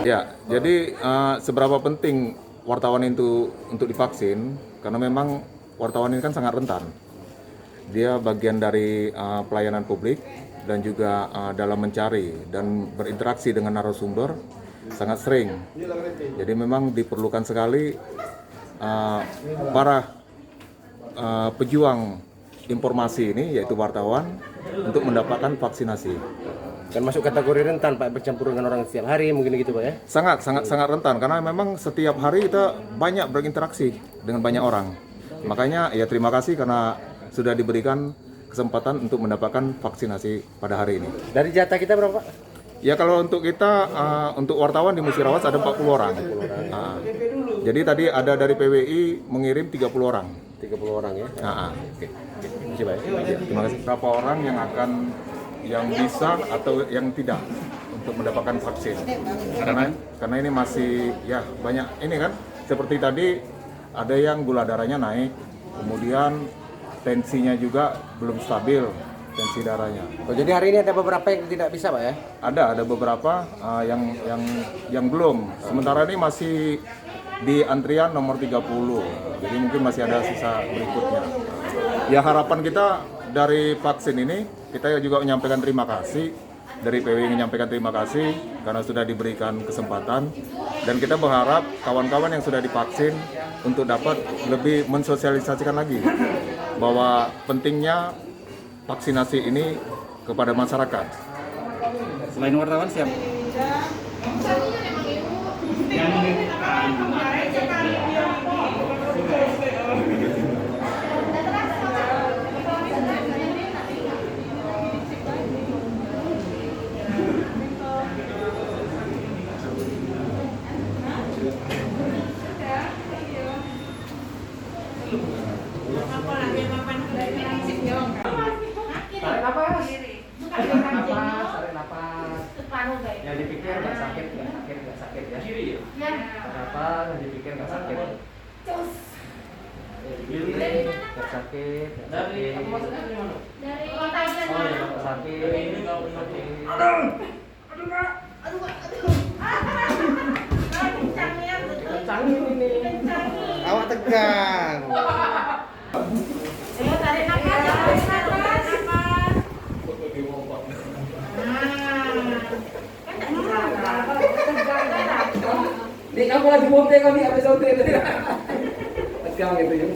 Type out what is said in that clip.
Ya, jadi seberapa penting wartawan itu untuk divaksin? Karena memang wartawan ini kan sangat rentan. Dia bagian dari pelayanan publik dan juga dalam mencari dan berinteraksi dengan narasumber sangat sering. Jadi memang diperlukan sekali para pejuang informasi ini, yaitu wartawan, untuk mendapatkan vaksinasi. Dan masuk kategori rentan Pak, bercampur dengan orang setiap hari mungkin gitu Pak ya? Sangat rentan karena memang setiap hari kita banyak berinteraksi dengan banyak orang. Makanya ya terima kasih karena sudah diberikan kesempatan untuk mendapatkan vaksinasi pada hari ini. Dari jatah kita berapa Pak? Ya kalau untuk kita, untuk wartawan di Musirawas ada 40 orang. Jadi tadi ada dari PWI mengirim 30 orang. 30 orang ya? Oke. Terima kasih Pak. Ya, terima kasih. Berapa orang yang bisa atau yang tidak untuk mendapatkan vaksin? Karena ini masih ya banyak ini kan. Seperti tadi ada yang gula darahnya naik, kemudian tensinya juga belum stabil. Tensi darahnya. Oh, jadi hari ini ada beberapa yang tidak bisa Pak ya? Ada beberapa yang belum. Sementara ini masih di antrian nomor 30. Jadi mungkin masih ada sisa berikutnya. Ya harapan kita dari vaksin ini, kita juga menyampaikan terima kasih. Dari PWI menyampaikan terima kasih karena sudah diberikan kesempatan. Dan kita berharap kawan-kawan yang sudah divaksin untuk dapat lebih mensosialisasikan lagi bahwa pentingnya vaksinasi ini kepada masyarakat. Selain wartawan siapa? Tarik nafas. Yang dipikir nggak sakit ya. Tarik nafas, yang dipikir nggak sakit. Nggak sakit. Dari maksudnya dari mana? Dari Oh ya nggak sakit. Kencang ini. Awak tegang. tarik nafas. Di kamu lagi bombe kami habis sautin. Tegang gitu ya.